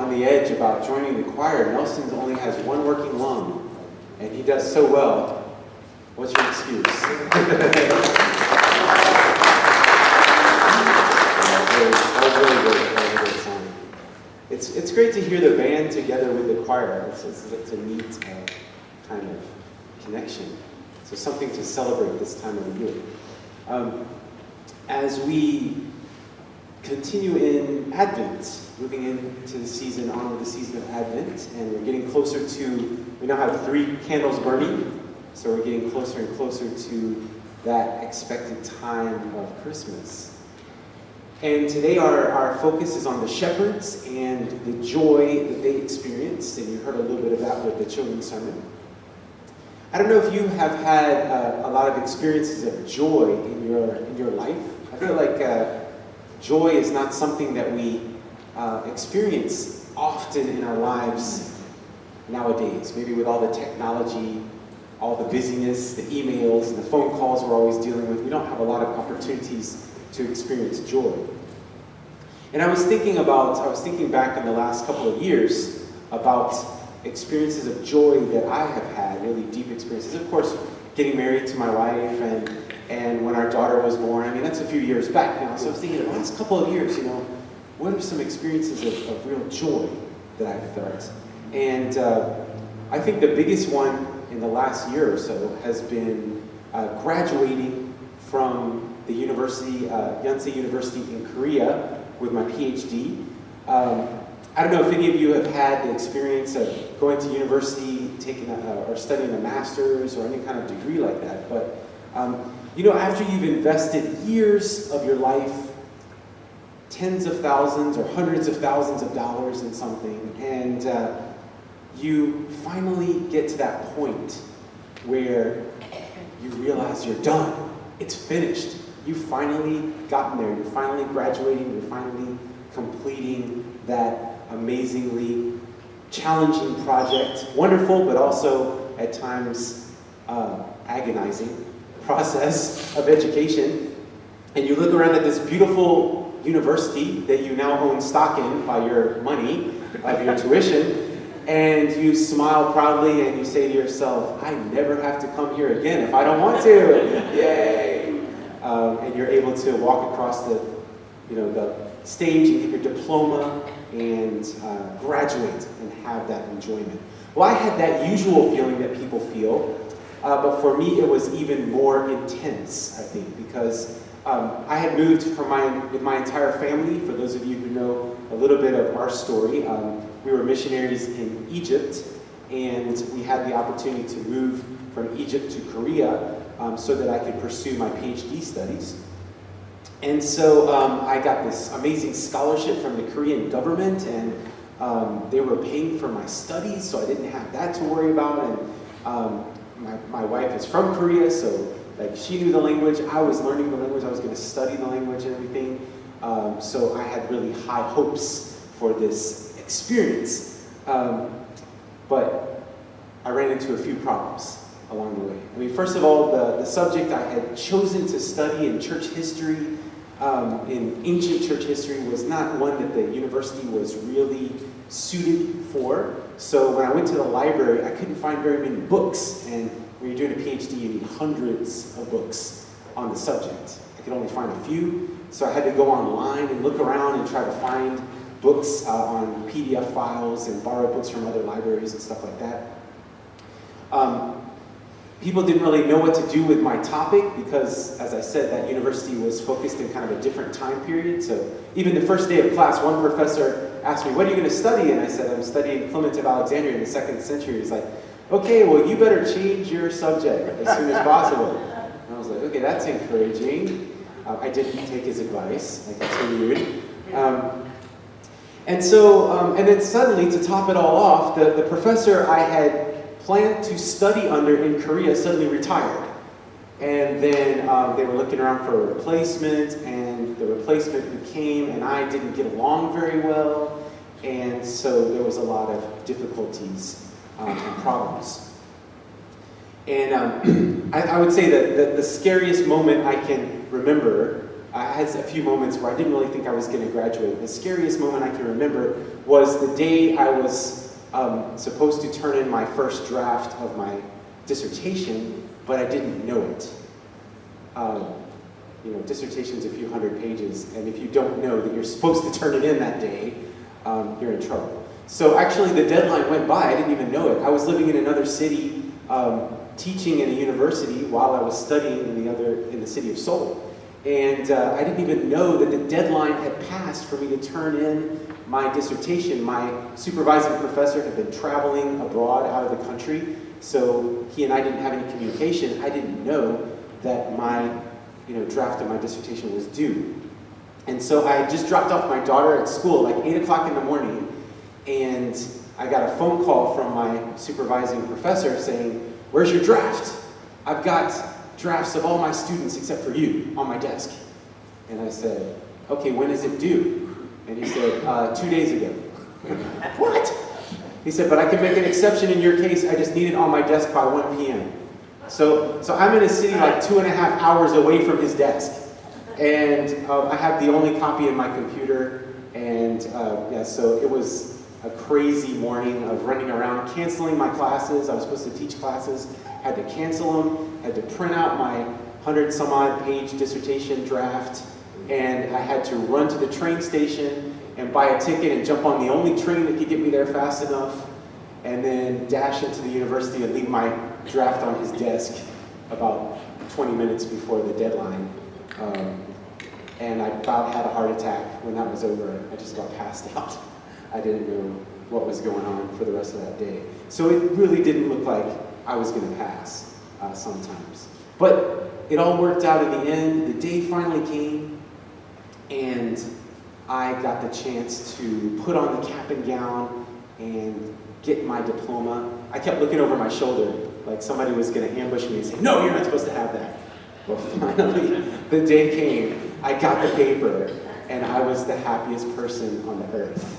on the edge about joining the choir. Nelson only has one working lung, and he does so well. What's your excuse? That was really good. It's great to hear the band together with the choir. It's a neat kind of connection. So something to celebrate this time of the year. As we continue in Advent, moving into the season, on with the season of Advent, and we're getting closer to, we now have 3 candles burning, so we're getting closer and closer to that expected time of Christmas. And today our focus is on the shepherds and the joy that they experienced, and you heard a little bit of that with the children's sermon. I don't know if you have had a lot of experiences of joy in your life. I feel like joy is not something that we experience often in our lives nowadays. Maybe with all the technology, all the busyness, the emails, and the phone calls we're always dealing with, we don't have a lot of opportunities to experience joy. And I was thinking back in the last couple of years about experiences of joy that I have had, really deep experiences. Of course, getting married to my wife and when our daughter was born. I mean, that's a few years back now. So I was thinking, the last couple of years, what are some experiences of real joy that I've felt? And I think the biggest one in the last year or so has been graduating from the university, Yonsei University in Korea, with my PhD. I don't know if any of you have had the experience of going to university, or studying a master's or any kind of degree like that. But after you've invested years of your life, tens of thousands or hundreds of thousands of dollars in something, and you finally get to that point where you realize you're done. It's finished. You've finally gotten there. You're finally graduating. You're finally completing that amazingly challenging project. Wonderful, but also at times agonizing process of education. And you look around at this beautiful university that you now own stock in by your money, of your tuition, and you smile proudly and you say to yourself, I never have to come here again if I don't want to. Yay! And you're able to walk across the stage and get your diploma and graduate and have that enjoyment. Well, I had that usual feeling that people feel, but for me it was even more intense, I think, because I had moved with my entire family. For those of you who know a little bit of our story, we were missionaries in Egypt, and we had the opportunity to move from Egypt to Korea so that I could pursue my PhD studies. And so I got this amazing scholarship from the Korean government, and they were paying for my studies, so I didn't have that to worry about. And my wife is from Korea, so she knew the language. I was learning the language. I was going to study the language and everything. So I had really high hopes for this experience. But I ran into a few problems along the way. I mean, first of all, the subject I had chosen to study in church history, in ancient church history, was not one that the university was really suited for. So when I went to the library, I couldn't find very many books. And when you're doing a PhD, you need hundreds of books on the subject. I could only find a few. So I had to go online and look around and try to find books on PDF files and borrow books from other libraries and stuff like that. People didn't really know what to do with my topic because, as I said, that university was focused in kind of a different time period. So even the first day of class, one professor asked me, what are you going to study? And I said, I'm studying Clement of Alexandria in the 2nd century. He's like, okay, well, you better change your subject as soon as possible. And I was like, okay, that's encouraging. I didn't take his advice. I continued. And then suddenly, to top it all off, the professor I had planned to study under in Korea suddenly retired. And then they were looking around for a replacement, and the replacement who came and I didn't get along very well, and so there was a lot of difficulties and problems. And I would say that the scariest moment I can remember I had a few moments where I didn't really think I was going to graduate. The scariest moment I can remember was the day I was supposed to turn in my first draft of my dissertation, but I didn't know it. Dissertation's a few hundred pages, and if you don't know that you're supposed to turn it in that day, you're in trouble. So actually the deadline went by, I didn't even know it. I was living in another city, teaching in a university while I was studying in the city of Seoul. And I didn't even know that the deadline had passed for me to turn in my dissertation. My supervising professor had been traveling abroad out of the country, so he and I didn't have any communication. I didn't know that my draft of my dissertation was due. And so I just dropped off my daughter at school like 8 o'clock in the morning, and I got a phone call from my supervising professor saying, "Where's your draft? I've got drafts of all my students except for you on my desk." And I said, "Okay, when is it due?" And he said, 2 days ago. What? He said, "But I can make an exception in your case. I just need it on my desk by 1 p.m. So I'm in a city like 2.5 hours away from his desk. And I have the only copy in my computer. And so it was a crazy morning of running around, canceling my classes. I was supposed to teach classes, had to cancel them, had to print out my 100-some-odd page dissertation draft, and I had to run to the train station and buy a ticket and jump on the only train that could get me there fast enough, and then dash into the university and leave my draft on his desk about 20 minutes before the deadline. And I about had a heart attack when that was over. I just got passed out. I didn't know what was going on for the rest of that day. So it really didn't look like I was going to pass sometimes. But it all worked out in the end. The day finally came, and I got the chance to put on the cap and gown and get my diploma. I kept looking over my shoulder like somebody was going to ambush me and say, "No, you're not supposed to have that." Well, finally, the day came. I got the paper, and I was the happiest person on the earth.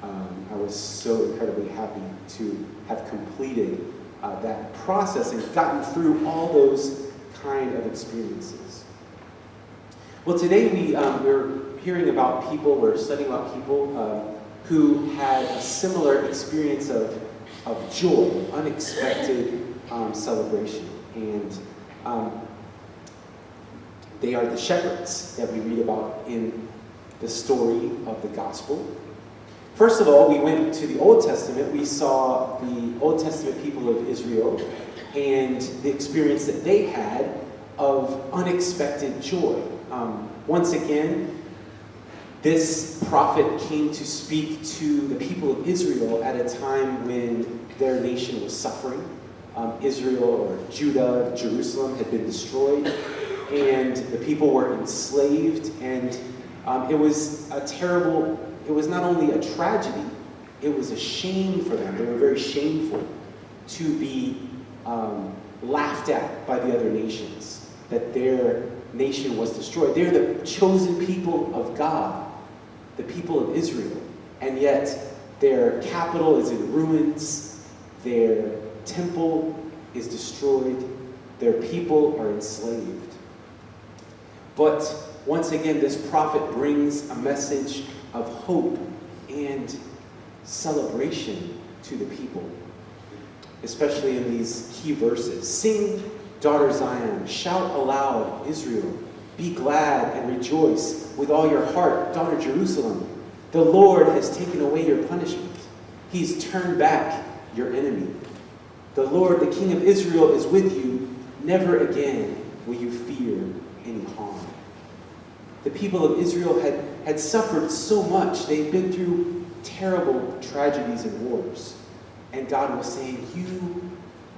I was so incredibly happy to have completed that process and gotten through all those kind of experiences. Well, today we're hearing about people, we're studying about people who had a similar experience of joy, unexpected celebration. And they are the shepherds that we read about in the story of the gospel. First of all, we went to the Old Testament. We saw the Old Testament people of Israel and the experience that they had of unexpected joy. Once again, this prophet came to speak to the people of Israel at a time when their nation was suffering. Israel, or Judah, Jerusalem, had been destroyed, and the people were enslaved, and it was not only a tragedy, it was a shame for them. They were very shameful to be laughed at by the other nations, that their nation was destroyed. They're the chosen people of God, the people of Israel, and yet their capital is in ruins, their temple is destroyed, their people are enslaved. But once again, this prophet brings a message of hope and celebration to the people, especially in these key verses. "Sing, daughter Zion, shout aloud, Israel. Be glad and rejoice with all your heart, daughter Jerusalem. The Lord has taken away your punishment. He's turned back your enemy. The Lord, the King of Israel, is with you. Never again will you fear any harm." The people of Israel had suffered so much. They had been through terrible tragedies and wars. And God was saying, "You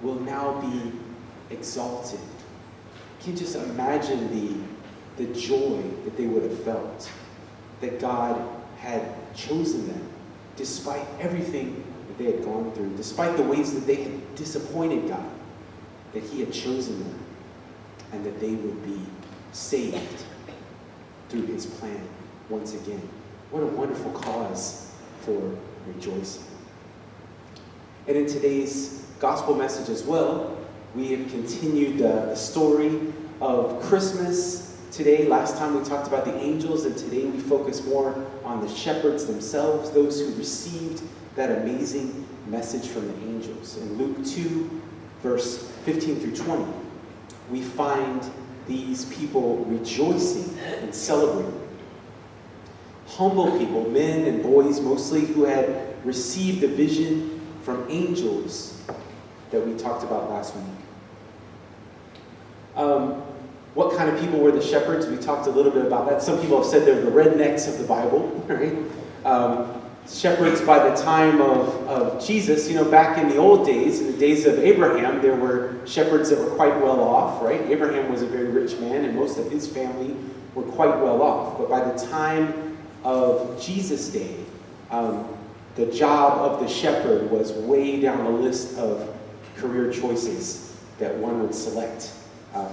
will now be exalted." Can you just imagine the joy that they would have felt that God had chosen them, despite everything that they had gone through, despite the ways that they had disappointed God, that He had chosen them, and that they would be saved through His plan once again. What a wonderful cause for rejoicing. And in today's gospel message as well, we have continued the story of Christmas today. Last time we talked about the angels, and today we focus more on the shepherds themselves, those who received that amazing message from the angels. In Luke 2, verse 15 through 20, we find these people rejoicing and celebrating. Humble people, men and boys mostly, who had received a vision from angels that we talked about last week. What kind of people were the shepherds? We talked a little bit about that. Some people have said they're the rednecks of the Bible, right? Shepherds by the time of Jesus, back in the old days, in the days of Abraham, there were shepherds that were quite well off, right? Abraham was a very rich man, and most of his family were quite well off. But by the time of Jesus' day, the job of the shepherd was way down the list of career choices that one would select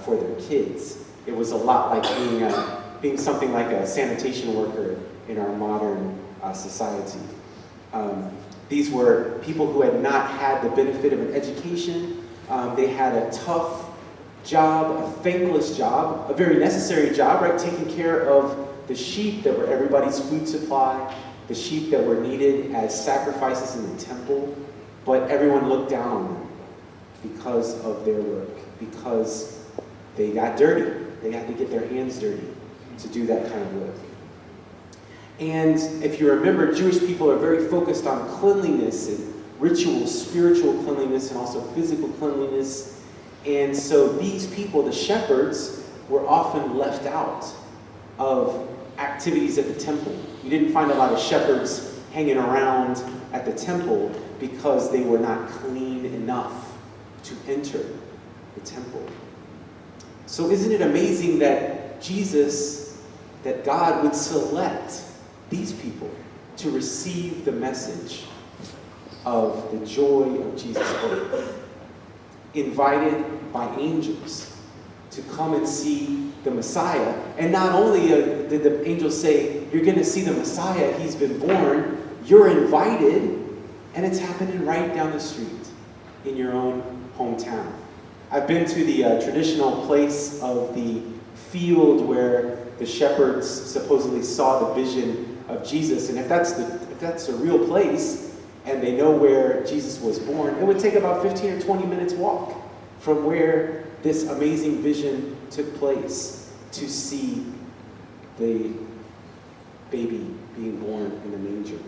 for their kids. It was a lot like being something like a sanitation worker in our modern society. These were people who had not had the benefit of an education. They had a tough job, a thankless job, a very necessary job, right? Taking care of the sheep that were everybody's food supply, the sheep that were needed as sacrifices in the temple, but everyone looked down on them because of their work, because they got dirty. They had to get their hands dirty to do that kind of work. And if you remember, Jewish people are very focused on cleanliness and ritual, spiritual cleanliness, and also physical cleanliness. And so these people, the shepherds, were often left out of activities at the temple. You didn't find a lot of shepherds hanging around at the temple because they were not clean enough to enter the temple. So isn't it amazing that that God would select these people to receive the message of the joy of Jesus' birth, invited by angels to come and see the Messiah. And not only did the angels say, you're going to see the Messiah, he's been born, you're invited, and it's happening right down the street in your own hometown. I've been to the traditional place of the field where the shepherds supposedly saw the vision of Jesus, and if that's a real place, and they know where Jesus was born, it would take about 15 or 20 minutes walk from where this amazing vision took place to see the baby being born in the manger,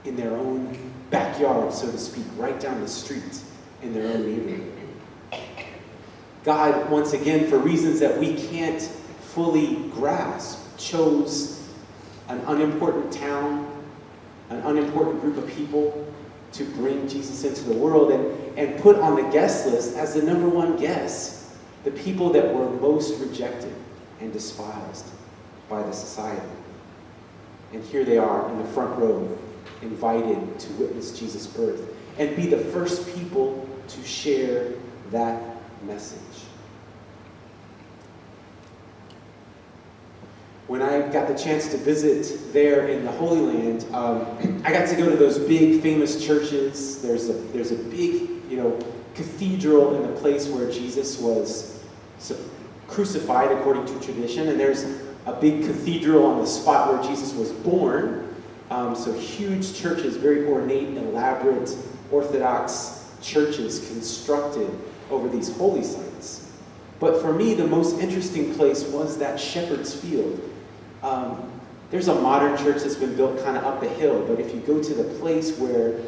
in their own backyard, so to speak, right down the street in their own neighborhood. God, once again, for reasons that we can't fully grasp, chose an unimportant town, an unimportant group of people to bring Jesus into the world and put on the guest list as the number one guest the people that were most rejected and despised by the society. And here they are in the front row, invited to witness Jesus' birth and be the first people to share that message. When I got the chance to visit there in the Holy Land, I got to go to those big famous churches. There's a big, cathedral in the place where Jesus was crucified according to tradition, and there's a big cathedral on the spot where Jesus was born. So huge churches, very ornate, elaborate, Orthodox churches constructed over these holy sites. But for me, the most interesting place was that shepherd's field. There's a modern church that's been built kind of up the hill, but if you go to the place where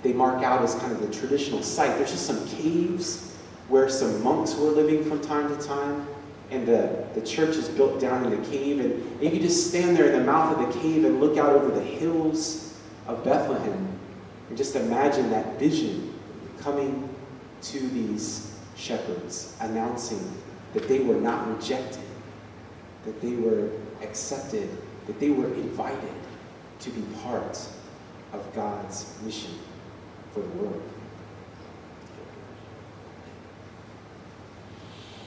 they mark out as kind of the traditional site, there's just some caves where some monks were living from time to time, and the church is built down in the cave, and you can just stand there in the mouth of the cave and look out over the hills of Bethlehem and just imagine that vision coming to these shepherds, announcing that they were not rejected, that they were accepted, that they were invited to be part of God's mission for the world.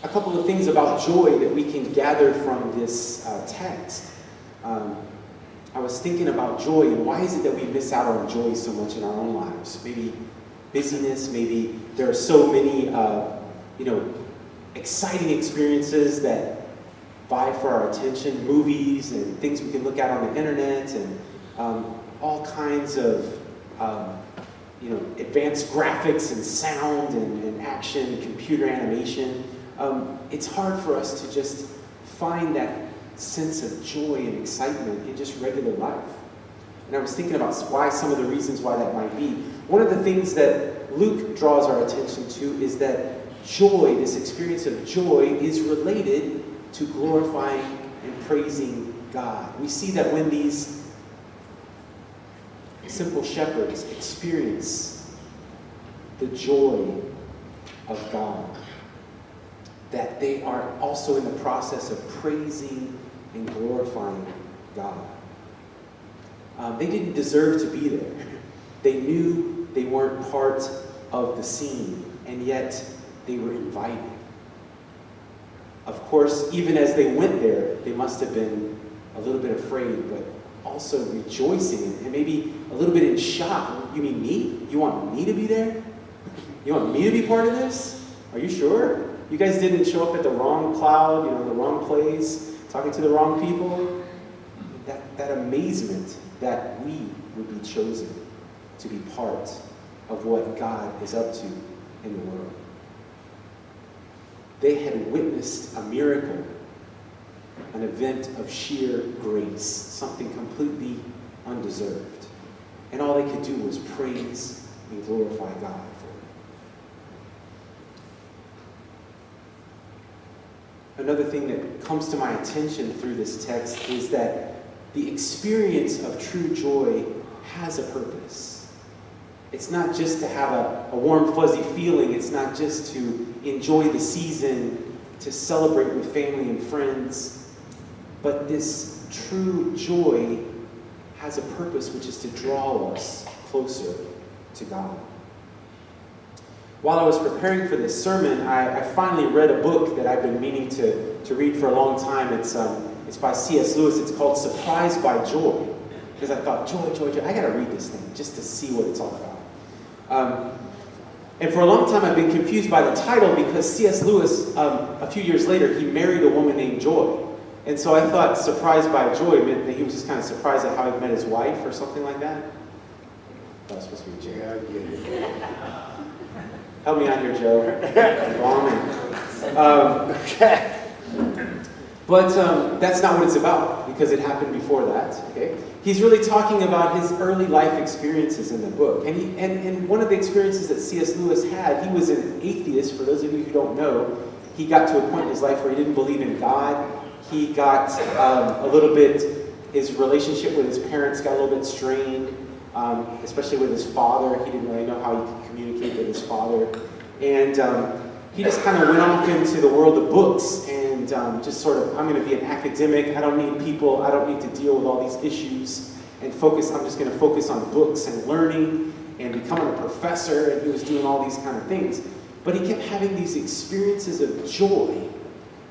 A couple of things about joy that we can gather from this text. I was thinking about joy, and why is it that we miss out on joy so much in our own lives? Maybe busyness, maybe there are so many exciting experiences that vie for our attention, movies and things we can look at on the internet, and all kinds of advanced graphics and sound and action, computer animation. It's hard for us to just find that sense of joy and excitement in just regular life. And I was thinking about why, some of the reasons why that might be. One of the things that Luke draws our attention to is that joy, this experience of joy, is related to glorifying and praising God. We see that when these simple shepherds experience the joy of God, that they are also in the process of praising and glorifying God. They didn't deserve to be there. They knew they weren't part of the scene, and yet they were invited. Of course, even as they went there, they must have been a little bit afraid, but also rejoicing and maybe a little bit in shock. You mean me? You want me to be there? You want me to be part of this? Are you sure? You guys didn't show up at the wrong cloud, the wrong place, talking to the wrong people? That amazement that we would be chosen to be part of what God is up to in the world. They had witnessed a miracle, an event of sheer grace, something completely undeserved. And all they could do was praise and glorify God for it. Another thing that comes to my attention through this text is that the experience of true joy has a purpose. It's not just to have a warm, fuzzy feeling. It's not just to enjoy the season, to celebrate with family and friends. But this true joy has a purpose, which is to draw us closer to God. While I was preparing for this sermon, I finally read a book that I've been meaning to read for a long time. It's by C.S. Lewis. It's called Surprised by Joy. Because I thought, joy, I got to read this thing just to see what it's all about. And for a long time I've been confused by the title, because C.S. Lewis, a few years later, he married a woman named Joy. And so I thought Surprised by Joy meant that he was just kind of surprised at how he met his wife or something like that. That was supposed to be Joe. Yeah, I get it. Help me out here, Joe. Okay. But that's not what it's about, because it happened before that. Okay, he's really talking about his early life experiences in the book, and one of the experiences that C.S. Lewis had, he was an atheist. For those of you who don't know, he got to a point in his life where he didn't believe in God. He got a little bit, his relationship with his parents got a little bit strained, especially with his father. He didn't really know how he could communicate with his father, and he just kind of went off into the world of books and just sort of, I'm going to be an academic. I don't need people. I don't need to deal with all these issues and focus. I'm just going to focus on books and learning and becoming a professor. And he was doing all these kind of things. But he kept having these experiences of joy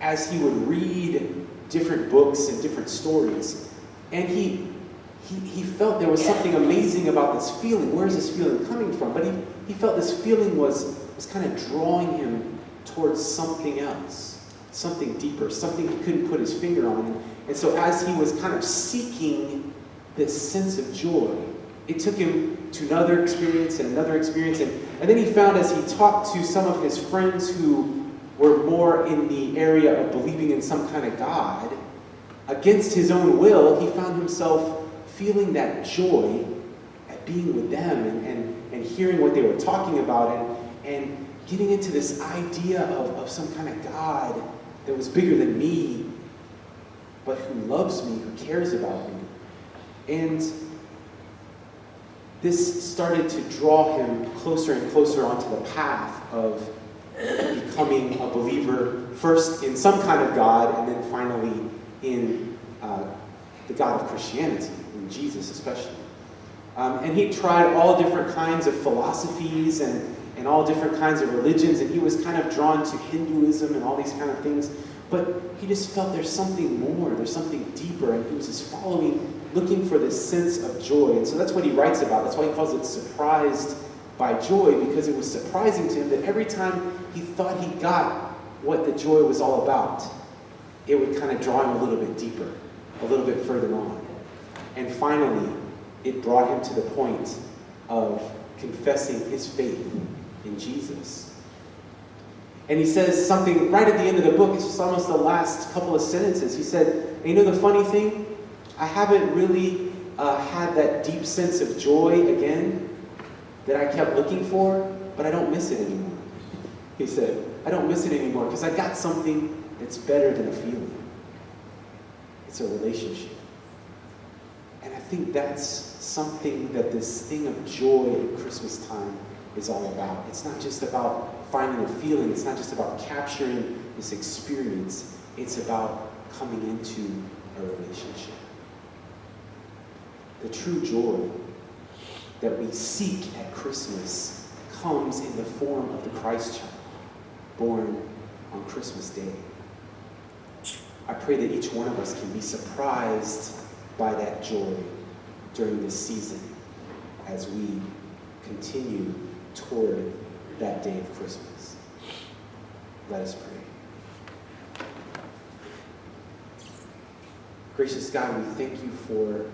as he would read different books and different stories. And he felt there was something amazing about this feeling. Where is this feeling coming from? But he felt this feeling was kind of drawing him towards something else, something deeper, something he couldn't put his finger on. And so as he was kind of seeking this sense of joy, it took him to another experience and another experience. And then he found, as he talked to some of his friends who were more in the area of believing in some kind of God, against his own will, he found himself feeling that joy at being with them and hearing what they were talking about and getting into this idea of some kind of God that was bigger than me, but who loves me, who cares about me. And this started to draw him closer and closer onto the path of becoming a believer, first in some kind of God, and then finally in the God of Christianity, in Jesus especially. And he tried all different kinds of philosophies and all different kinds of religions, and he was kind of drawn to Hinduism and all these kind of things. But he just felt there's something more, there's something deeper, and he was just following, looking for this sense of joy. And so that's what he writes about. That's why he calls it Surprised by Joy, because it was surprising to him that every time he thought he got what the joy was all about, it would kind of draw him a little bit deeper, a little bit further on. And finally, it brought him to the point of confessing his faith in Jesus. And he says something right at the end of the book, it's just almost the last couple of sentences. He said, you know the funny thing? I haven't really had that deep sense of joy again that I kept looking for, but I don't miss it anymore. He said, I don't miss it anymore because I got something that's better than a feeling. It's a relationship. And I think that's something that this thing of joy at Christmas time is all about. It's not just about finding a feeling. It's not just about capturing this experience. It's about coming into a relationship. The true joy that we seek at Christmas comes in the form of the Christ child, born on Christmas Day. I pray that each one of us can be surprised by that joy during this season as we continue toward that day of Christmas. Let us pray. Gracious God, we thank you for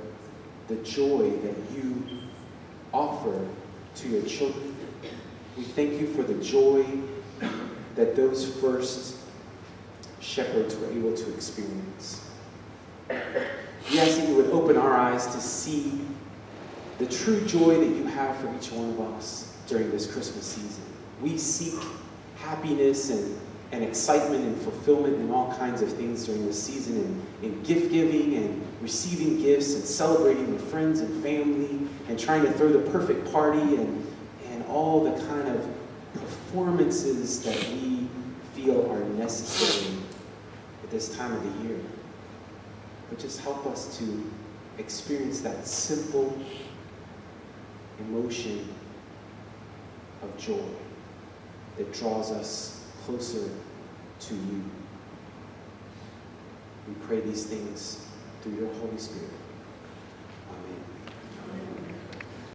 the joy that you offer to your children. We thank you for the joy that those first shepherds were able to experience. We ask that you would open our eyes to see the true joy that you have for each one of us during this Christmas season. We seek happiness and excitement and fulfillment and all kinds of things during this season, in gift giving and receiving gifts and celebrating with friends and family and trying to throw the perfect party and all the kind of performances that we feel are necessary at this time of the year. But just help us to experience that simple emotion of joy that draws us closer to you. We pray these things through your Holy Spirit.